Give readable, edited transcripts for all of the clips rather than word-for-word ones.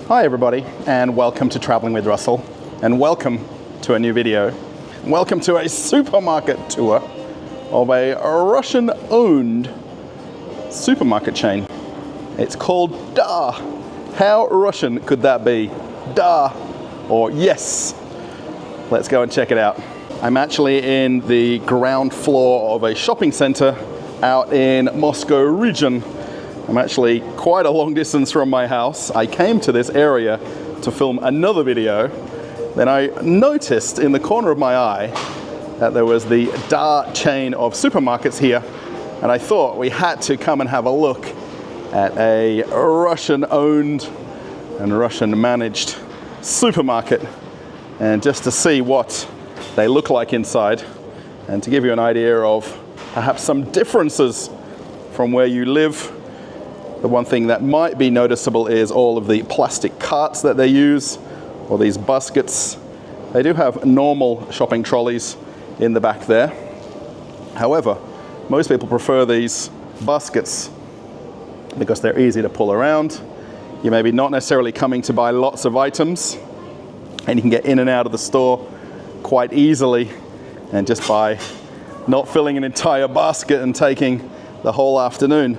Hi everybody, and welcome to Traveling with Russell, and welcome to a new video. Welcome to a supermarket tour of a Russian-owned supermarket chain. It's called Da. How Russian could that be? Da, or yes. Let's go and check it out. I'm actually in the ground floor of a shopping center out in Moscow region. I'm actually quite a long distance from my house. I came to this area to film another video. Then I noticed in the corner of my eye that there was the Da chain of supermarkets here, and I thought we had to come and have a look at a Russian-owned and Russian-managed supermarket, and just to see what they look like inside, and to give you an idea of perhaps some differences from where you live. The one thing that might be noticeable is all of the plastic carts that they use, or these baskets. They do have normal shopping trolleys in the back there. However, most people prefer these baskets because they're easy to pull around. You may be not necessarily coming to buy lots of items, and you can get in and out of the store quite easily, and just by not filling an entire basket and taking the whole afternoon.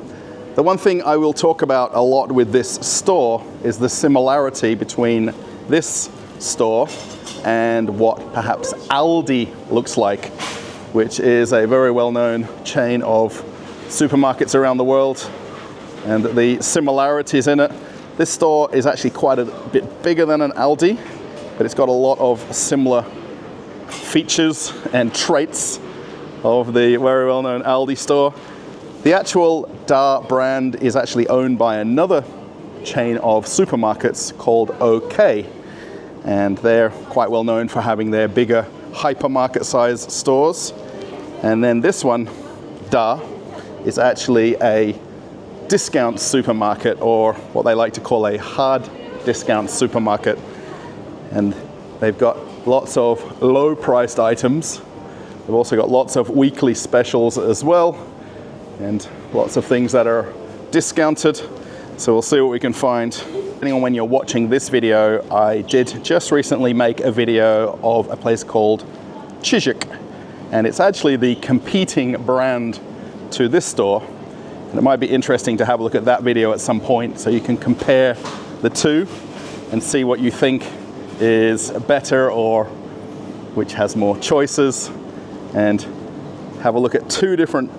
The one thing I will talk about a lot with this store is the similarity between this store and what perhaps Aldi looks like, which is a very well-known chain of supermarkets around the world, and the similarities in it. This store is actually quite a bit bigger than an Aldi, but it's got a lot of similar features and traits of the very well-known Aldi store. The actual Da brand is actually owned by another chain of supermarkets called OK, and they're quite well known for having their bigger hypermarket size stores. And then this one, Da, is actually a discount supermarket, or what they like to call a hard discount supermarket. And they've got lots of low priced items. They've also got lots of weekly specials as well, and lots of things that are discounted. So we'll see what we can find. Depending on when you're watching this video, I did just recently make a video of a place called Chizhik, and it's actually the competing brand to this store. And it might be interesting to have a look at that video at some point, so you can compare the two and see what you think is better, or which has more choices, and have a look at two different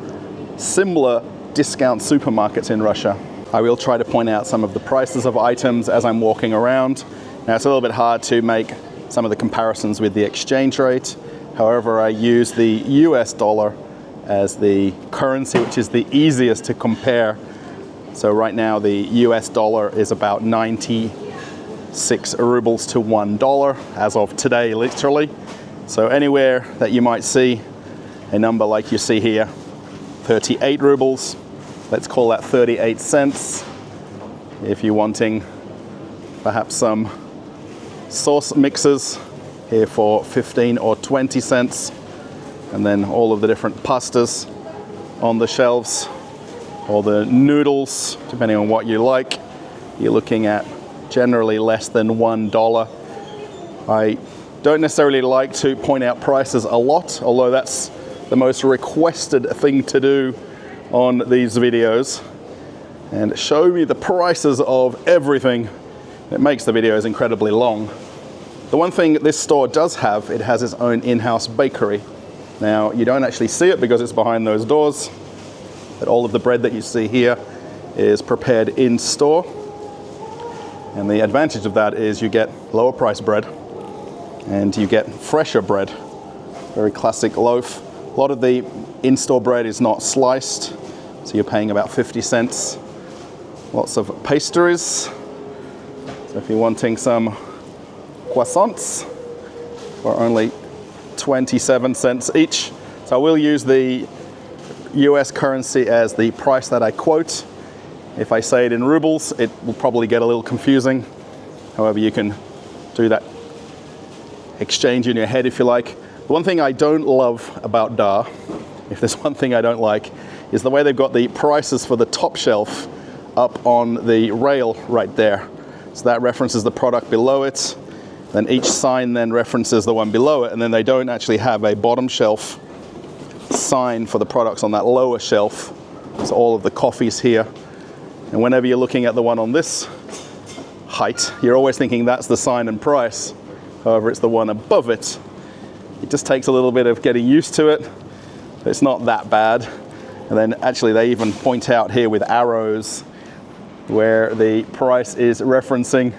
similar discount supermarkets in Russia. I will try to point out some of the prices of items as I'm walking around. Now, it's a little bit hard to make some of the comparisons with the exchange rate. However, I use the US dollar as the currency, which is the easiest to compare. So right now the US dollar is about 96 rubles to $1 as of today, literally. So anywhere that you might see a number like you see here, 38 rubles, let's call that 38 cents. If you're wanting perhaps some sauce mixes, here for 15 or 20 cents. And then all of the different pastas on the shelves, or the noodles, depending on what you like, you're looking at generally less than $1. I don't necessarily like to point out prices a lot, although that's the most requested thing to do on these videos, and show me the prices of everything. It makes the videos incredibly long. The one thing this store does have, it has its own in-house bakery. Now, you don't actually see it because it's behind those doors, but all of the bread that you see here is prepared in store. And the advantage of that is you get lower priced bread, and you get fresher bread. Very classic loaf. A lot of the in-store bread is not sliced, so you're paying about 50 cents. Lots of pastries. So if you're wanting some croissants for only 27 cents each. So I will use the US currency as the price that I quote. If I say it in rubles, it will probably get a little confusing. However, you can do that exchange in your head if you like. The one thing I don't love about Da, if there's one thing I don't like, is the way they've got the prices for the top shelf up on the rail right there. So that references the product below it. Then each sign then references the one below it, and then they don't actually have a bottom shelf sign for the products on that lower shelf. So all of the coffees here. And whenever you're looking at the one on this height, you're always thinking that's the sign and price. However, it's the one above it. It just takes a little bit of getting used to it. It's not that bad. And then actually they even point out here with arrows where the price is referencing.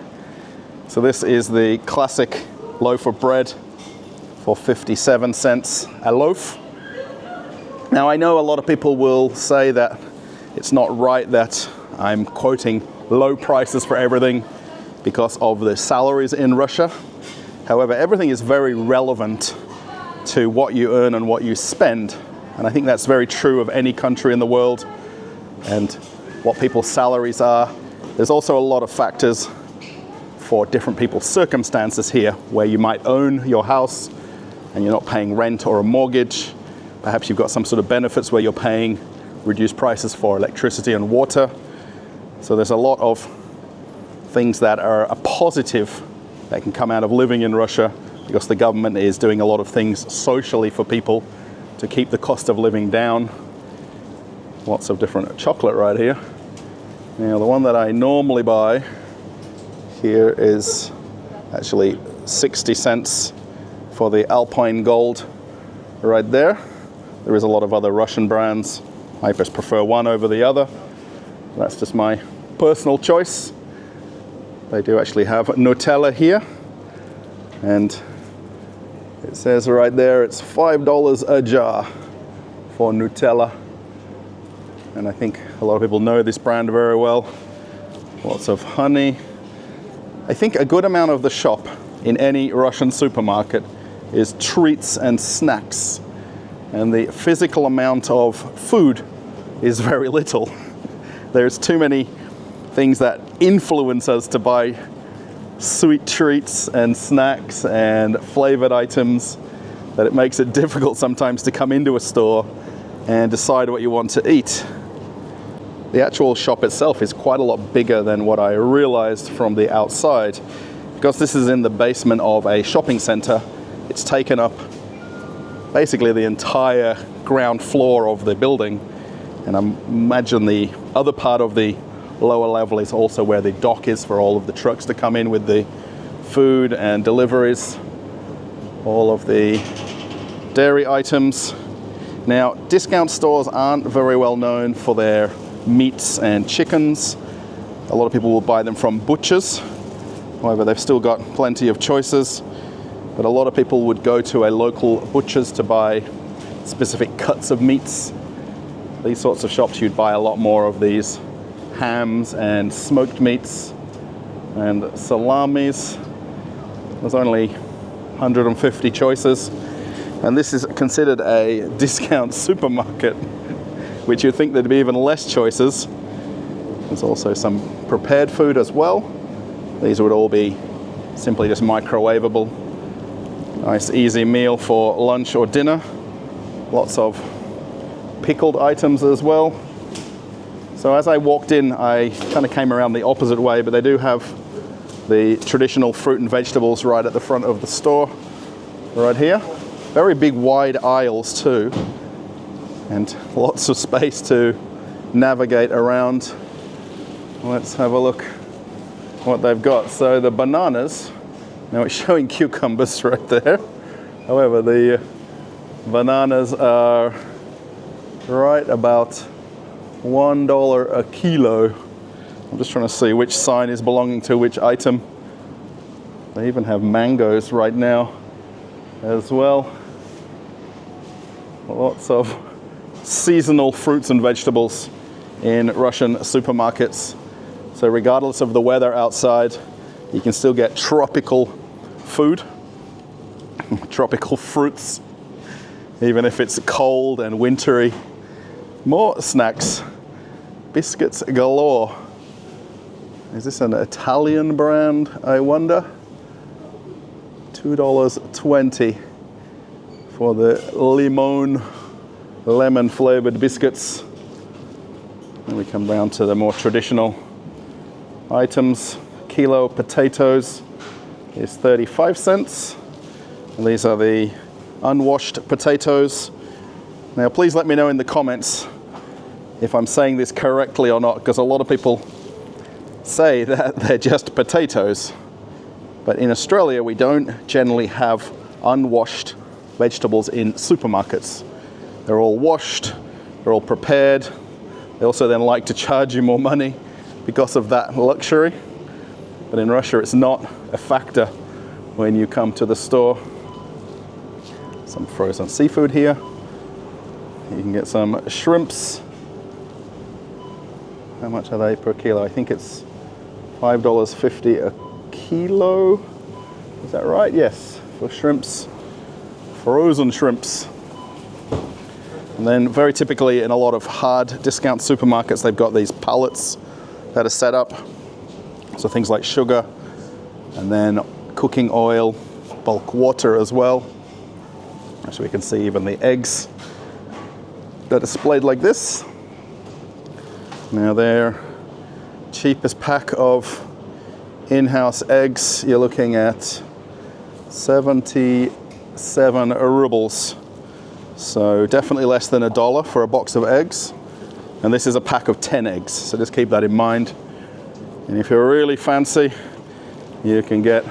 So this is the classic loaf of bread for 57 cents a loaf. Now I know a lot of people will say that it's not right that I'm quoting low prices for everything because of the salaries in Russia. However, everything is very relevant to what you earn and what you spend. And I think that's very true of any country in the world and what people's salaries are. There's also a lot of factors for different people's circumstances here, where you might own your house and you're not paying rent or a mortgage. Perhaps you've got some sort of benefits where you're paying reduced prices for electricity and water. So there's a lot of things that are a positive that can come out of living in Russia, because the government is doing a lot of things socially for people to keep the cost of living down. Lots of different chocolate right here. Now the one that I normally buy here is actually 60 cents for the Alpine Gold right there. There is a lot of other Russian brands. I just prefer one over the other. That's just my personal choice. They do actually have Nutella here. And it says right there it's $5 a jar for Nutella. And I think a lot of people know this brand very well. Lots of honey. I think a good amount of the shop in any Russian supermarket is treats and snacks. And the physical amount of food is very little. There's too many things that influence us to buy sweet treats and snacks and flavored items that it makes it difficult sometimes to come into a store and decide what you want to eat. The actual shop itself is quite a lot bigger than what I realized from the outside. Because this is in the basement of a shopping center, it's taken up basically the entire ground floor of the building. And I imagine the other part of the lower level is also where the dock is for all of the trucks to come in with the food and deliveries, all of the dairy items. Now, discount stores aren't very well known for their meats and chickens. A lot of people will buy them from butchers. However, they've still got plenty of choices. But a lot of people would go to a local butcher's to buy specific cuts of meats. These sorts of shops, you'd buy a lot more of these hams and smoked meats and salamis. There's only 150 choices. And this is considered a discount supermarket, which you'd think there'd be even less choices. There's also some prepared food as well. These would all be simply just microwavable. Nice easy meal for lunch or dinner. Lots of pickled items as well. So as I walked in, I kind of came around the opposite way, but they do have the traditional fruit and vegetables right at the front of the store, right here. Very big wide aisles too, and lots of space to navigate around. Let's have a look what they've got. So the bananas, now it's showing cucumbers right there. However, the bananas are right about $1 a kilo. I'm just trying to see which sign is belonging to which item. They even have mangoes right now as well. Lots of seasonal fruits and vegetables in Russian supermarkets. So regardless of the weather outside, you can still get tropical food, tropical fruits, even if it's cold and wintry. More snacks, biscuits galore. Is this an Italian brand, I wonder? $2.20 for the lemon flavored biscuits. And we come down to the more traditional items. kilo potatoes is 35 cents. And these are the unwashed potatoes. Now, please let me know in the comments if I'm saying this correctly or not, because a lot of people say that they're just potatoes. But in Australia, we don't generally have unwashed vegetables in supermarkets. They're all washed, they're all prepared. They also then like to charge you more money because of that luxury. But in Russia, it's not a factor when you come to the store. Some frozen seafood here. You can get some shrimps. How much are they per kilo? I think it's $5.50 a kilo. Is that right? Yes, for shrimps, frozen shrimps. And then very typically in a lot of hard discount supermarkets, they've got these pallets that are set up. So things like sugar, and then cooking oil, bulk water as well. So we can see even the eggs that are displayed like this. Now their cheapest pack of in-house eggs, you're looking at 77 rubles. So definitely less than $1 for a box of eggs. And this is a pack of 10 eggs, so just keep that in mind. And if you're really fancy, you can get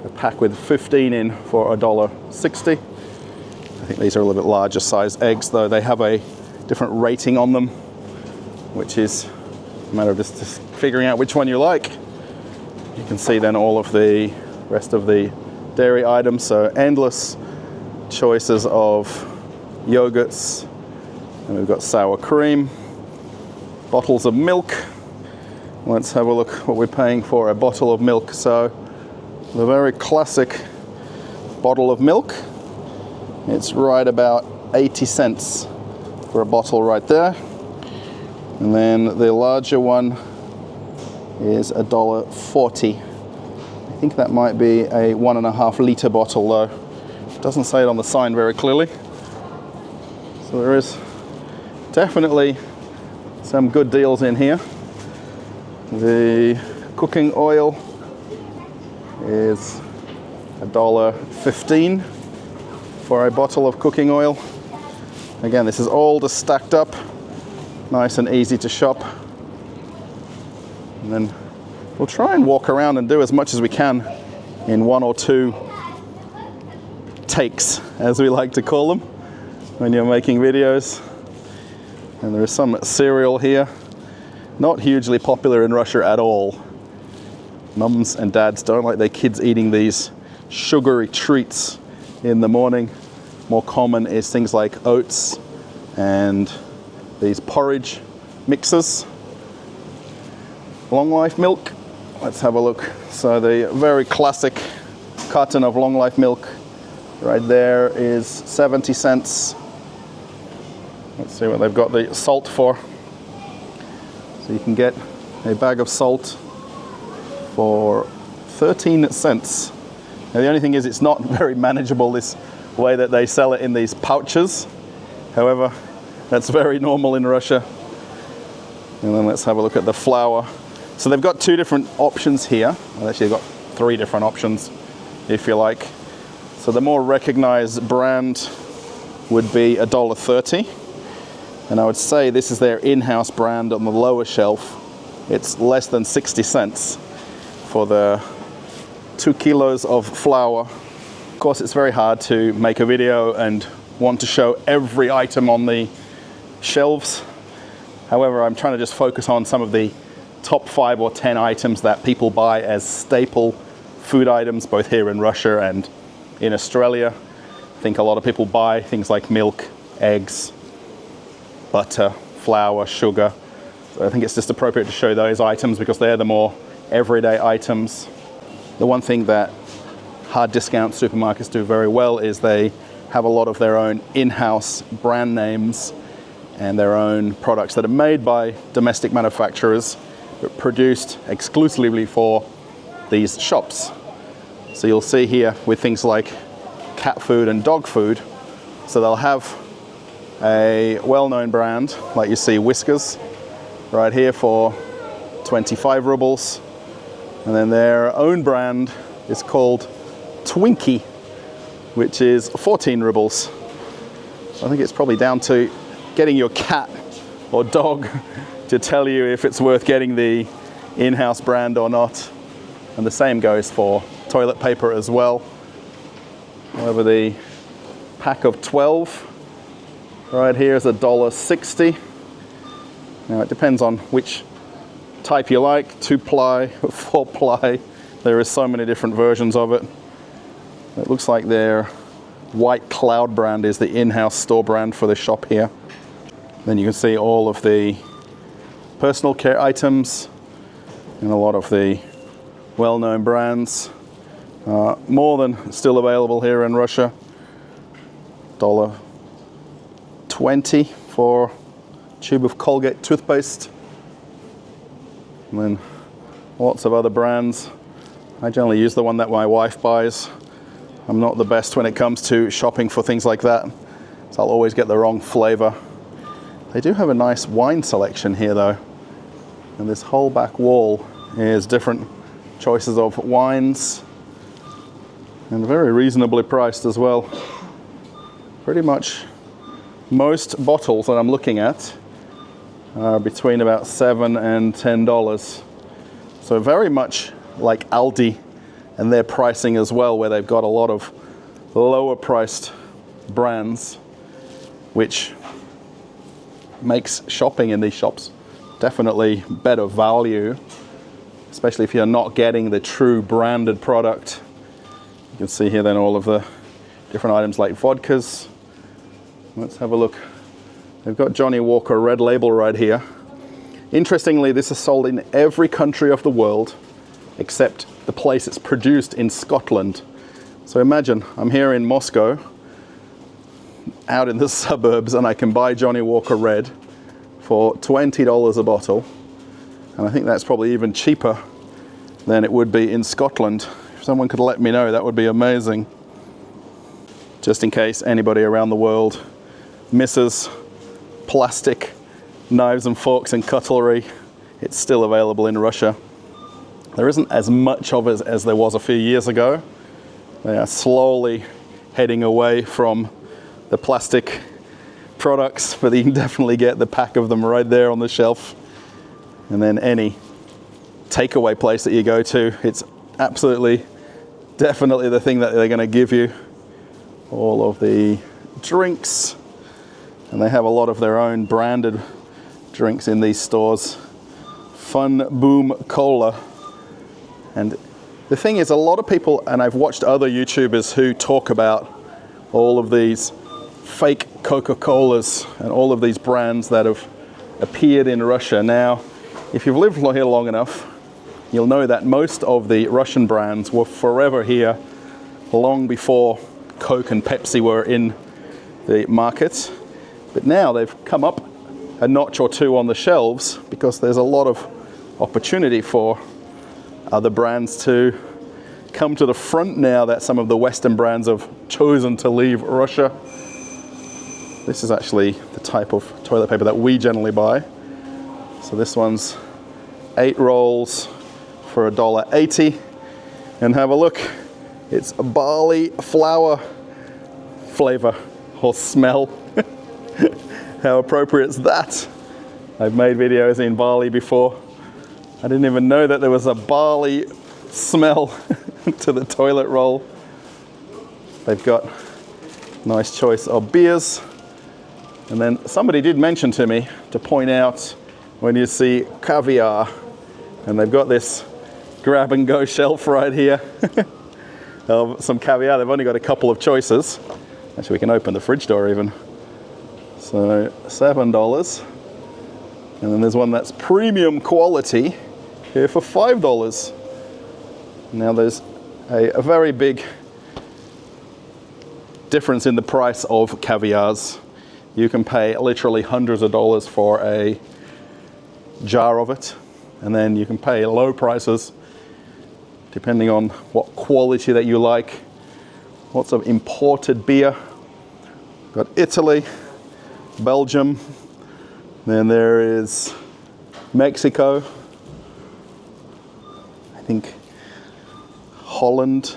a pack with 15 in for $1.60. I think these are a little bit larger size eggs, though they have a different rating on them, which is a matter of just figuring out which one you like. You can see then all of the rest of the dairy items, so endless choices of yogurts, and we've got sour cream, bottles of milk. Let's have a look what we're paying for a bottle of milk. So the very classic bottle of milk, it's right about 80 cents for a bottle right there. And then the larger one is $1.40. I think that might be a 1.5 litre bottle though. It doesn't say it on the sign very clearly. So there is definitely some good deals in here. The cooking oil is $1.15 for a bottle of cooking oil. Again, this is all just stacked up, nice and easy to shop. And then we'll try and walk around and do as much as we can in 1 or 2 takes, as we like to call them, when you're making videos. And there is some cereal here. Not hugely popular in Russia at all. Mums and dads don't like their kids eating these sugary treats in the morning. More common is things like oats and these porridge mixes. Long life milk, let's have a look. So the very classic carton of long life milk right there is 70 cents. Let's see what they've got the salt for. So you can get a bag of salt for 13 cents. Now the only thing is it's not very manageable this way that they sell it in these pouches. However, that's very normal in Russia. And then let's have a look at the flour. So they've got 2 different options here. Well, actually they've got 3 different options, if you like. So the more recognized brand would be $1.30. And I would say this is their in-house brand on the lower shelf. It's less than 60 cents for the 2 kilos of flour. Of course, it's very hard to make a video and want to show every item on the shelves. However, I'm trying to just focus on some of the top 5 or 10 items that people buy as staple food items, both here in Russia and in Australia. I think a lot of people buy things like milk, eggs, butter, flour, sugar. So I think it's just appropriate to show those items because they're the more everyday items. The one thing that hard discount supermarkets do very well is they have a lot of their own in-house brand names and their own products that are made by domestic manufacturers but produced exclusively for these shops. So you'll see here with things like cat food and dog food, so they'll have a well-known brand, like you see Whiskers right here for 25 rubles. And then their own brand is called Twinkie, which is 14 rubles. I think it's probably down to getting your cat or dog to tell you if it's worth getting the in-house brand or not. And the same goes for toilet paper as well. However, the pack of 12 right here is $1.60. Now it depends on which type you like, 2-ply, 4-ply. There is so many different versions of it. It looks like their White Cloud brand is the in-house store brand for the shop here. Then you can see all of the personal care items and a lot of the well-known brands. More than still available here in Russia. $1.20 for a tube of Colgate toothpaste. And then lots of other brands. I generally use the one that my wife buys. I'm not the best when it comes to shopping for things like that, so I'll always get the wrong flavor. They do have a nice wine selection here though. And this whole back wall is different choices of wines. And very reasonably priced as well. Pretty much most bottles that I'm looking at are between about $7 and $10. So very much like Aldi and their pricing as well, where they've got a lot of lower priced brands, which makes shopping in these shops definitely better value, especially if you're not getting the true branded product. You can see here then all of the different items like vodkas. Let's have a look. They've got Johnny Walker Red Label right here. Interestingly, this is sold in every country of the world except the place it's produced in Scotland. So imagine I'm here in Moscow, out in the suburbs, and I can buy Johnny Walker Red for $20 a bottle. And I think that's probably even cheaper than it would be in Scotland. If someone could let me know, that would be amazing. Just in case anybody around the world misses plastic knives and forks and cutlery, it's still available in Russia. There isn't as much of it as there was a few years ago. They are slowly heading away from the plastic products, but you can definitely get the pack of them right there on the shelf. And then any takeaway place that you go to, it's absolutely, definitely the thing that they're going to give you. All of the drinks, and they have a lot of their own branded drinks in these stores. Fun Boom Cola. And the thing is, a lot of people, and I've watched other YouTubers who talk about all of these fake Coca-Colas and all of these brands that have appeared in Russia. Now, if you've lived here long enough, you'll know that most of the Russian brands were forever here long before Coke and Pepsi were in the market. But now they've come up a notch or two on the shelves because there's a lot of opportunity for other brands to come to the front now that some of the Western brands have chosen to leave Russia. This is actually the type of toilet paper that we generally buy. So this one's 8 rolls for $1.80. And have a look, it's a barley flour flavor or smell. How appropriate is that? I've made videos in barley before. I didn't even know that there was a barley smell to the toilet roll. They've got a nice choice of beers. And then somebody did mention to me to point out when you see caviar, and they've got this grab and go shelf right here of some caviar. They've only got a couple of choices. Actually, we can open the fridge door even. So $7. And then there's one that's premium quality here for $5. Now there's a very big difference in the price of caviars. You can pay literally hundreds of dollars for a jar of it, and then you can pay low prices depending on what quality that you like. Lots of imported beer. Got Italy, Belgium, then there is Mexico. think Holland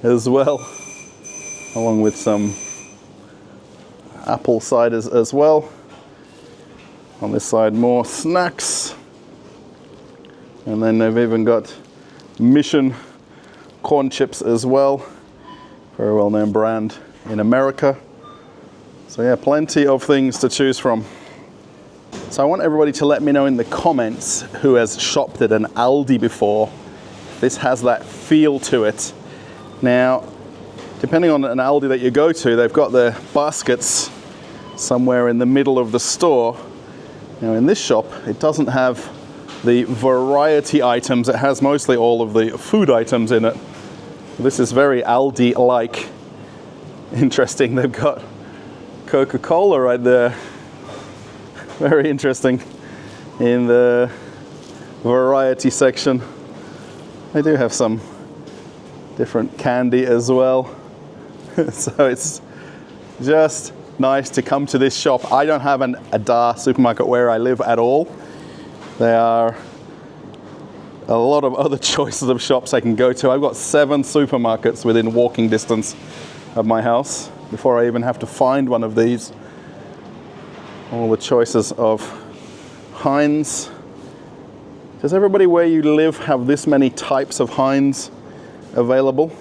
as well, along with some apple ciders as well. On this side, more snacks. And then they've even got Mission corn chips as well. Very well-known brand in America. So yeah, plenty of things to choose from. So I want everybody to let me know in the comments who has shopped at an Aldi before. This has that feel to it. Now, depending on an Aldi that you go to, they've got their baskets somewhere in the middle of the store. Now in this shop, it doesn't have the variety items. It has mostly all of the food items in it. This is very Aldi-like. Interesting, they've got Coca-Cola right there. Very interesting in the variety section. They do have some different candy as well. So it's just nice to come to this shop. I don't have a Dar supermarket where I live at all. There are a lot of other choices of shops I can go to. I've got 7 supermarkets within walking distance of my house before I even have to find one of these. All the choices of Heinz. Does everybody where you live have this many types of Heinz available?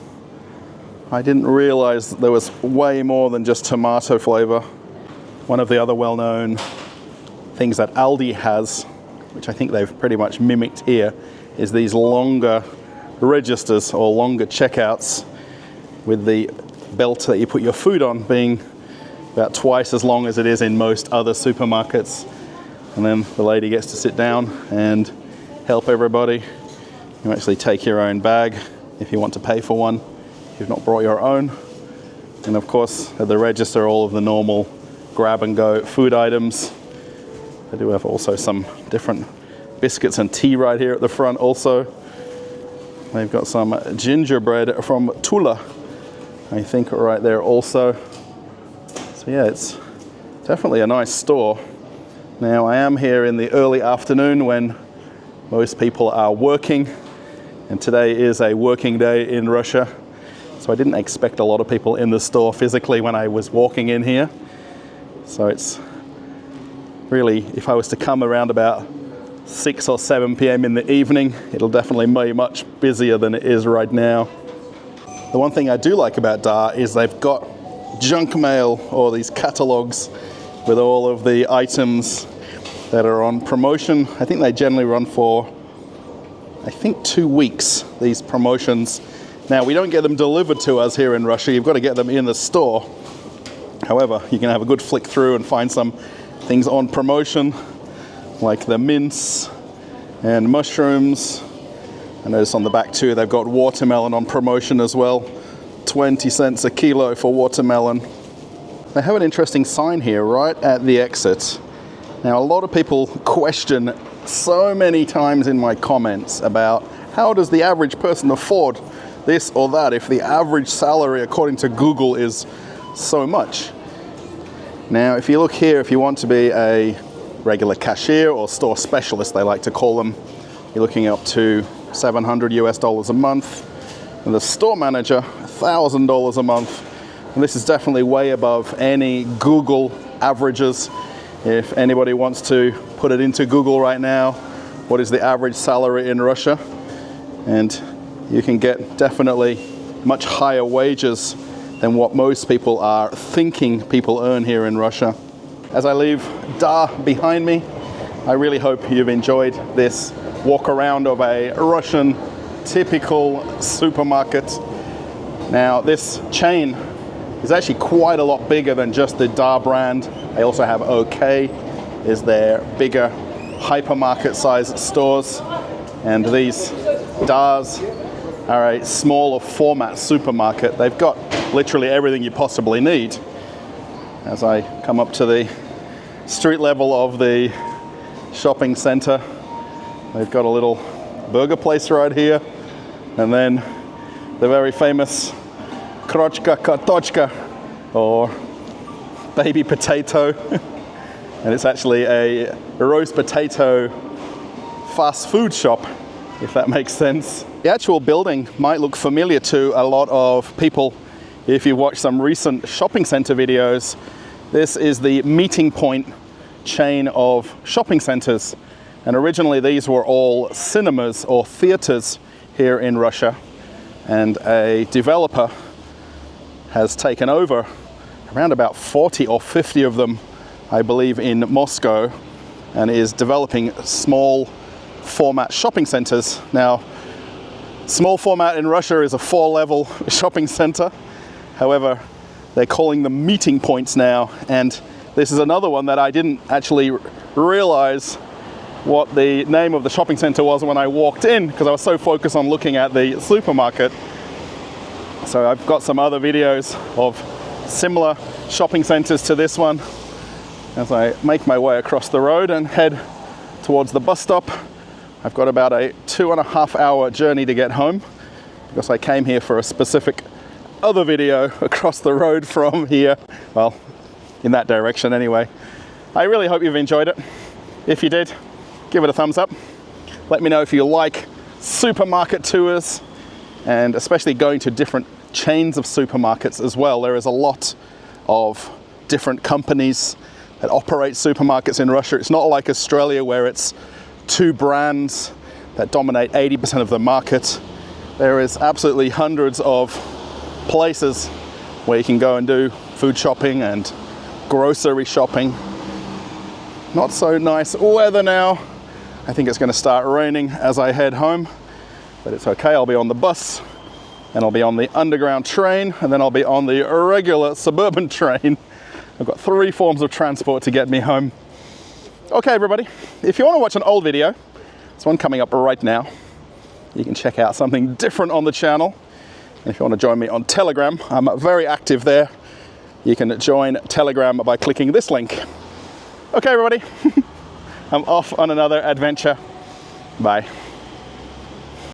I didn't realize that there was way more than just tomato flavor. One of the other well-known things that Aldi has, which I think they've pretty much mimicked here, is these longer registers or longer checkouts with the belt that you put your food on being about twice as long as it is in most other supermarkets. And then the lady gets to sit down and help everybody. You actually take your own bag if you want to pay for one, if you've not brought your own. And of course, at the register, all of the normal grab and go food items. They do have also some different biscuits and tea right here at the front also. They've got some gingerbread from Tula, I think, right there also. So yeah, it's definitely a nice store. Now I am here in the early afternoon when most people are working, and today is a working day in Russia. So I didn't expect a lot of people in the store physically when I was walking in here. So it's really, if I was to come around about 6 or 7 p.m. in the evening, it'll definitely be much busier than it is right now. The one thing I do like about Dar is they've got junk mail, or these catalogs with all of the items that are on promotion. I think they generally run for, 2 weeks, these promotions. Now, we don't get them delivered to us here in Russia. You've got to get them in the store. However, you can have a good flick through and find some things on promotion, like the mince and mushrooms. I notice on the back too, they've got watermelon on promotion as well. 20 cents a kilo for watermelon. They have an interesting sign here right at the exit. Now, a lot of people question so many times in my comments about how does the average person afford this or that if the average salary according to Google is so much. Now, if you look here, if you want to be a regular cashier or store specialist, they like to call them, you're looking up to $700 a month. And the store manager, $1,000 a month. And this is definitely way above any Google averages. If anybody wants to put it into Google right now, what is the average salary in Russia? And you can get definitely much higher wages than what most people are thinking people earn here in Russia. As I leave Dar behind me, I really hope you've enjoyed this walk around of a Russian typical supermarket. Now, this chain is actually quite a lot bigger than just the Dar brand. They also have OK, is their bigger hypermarket size stores. And these Dars are a smaller format supermarket. They've got literally everything you possibly need. As I come up to the street level of the shopping center, they've got a little burger place right here. And then the very famous Krochka Kartochka, or baby potato. And it's actually a roast potato fast food shop if that makes sense. The actual building might look familiar to a lot of people if you watch some recent shopping center videos. This is the Meeting Point chain of shopping centers. And originally these were all cinemas or theaters here in Russia. And a developer has taken over around about 40 or 50 of them, I believe, in Moscow, and is developing small format shopping centers. Now, small format in Russia is a 4-level shopping center. However, they're calling them meeting points now, and this is another one that I didn't actually realize what the name of the shopping center was when I walked in, because I was so focused on looking at the supermarket. So I've got some other videos of similar shopping centers to this one as I make my way across the road and head towards the bus stop. I've got about a 2.5 hour journey to get home because I came here for a specific other video across the road from here. Well, in that direction anyway. I really hope you've enjoyed it. If you did, give it a thumbs up. Let me know if you like supermarket tours, and especially going to different chains of supermarkets as well. There is a lot of different companies that operate supermarkets in Russia. It's not like Australia where it's 2 brands that dominate 80% of the market. There is absolutely hundreds of places where you can go and do food shopping and grocery shopping. Not so nice weather now. I think it's going to start raining as I head home, but it's okay. I'll be on the bus, and I'll be on the underground train, and then I'll be on the regular suburban train. I've got 3 forms of transport to get me home. Okay, everybody, if you want to watch an old video, there's one coming up right now. You can check out something different on the channel. And if you want to join me on Telegram, I'm very active there. You can join Telegram by clicking this link. Okay, everybody, I'm off on another adventure. Bye.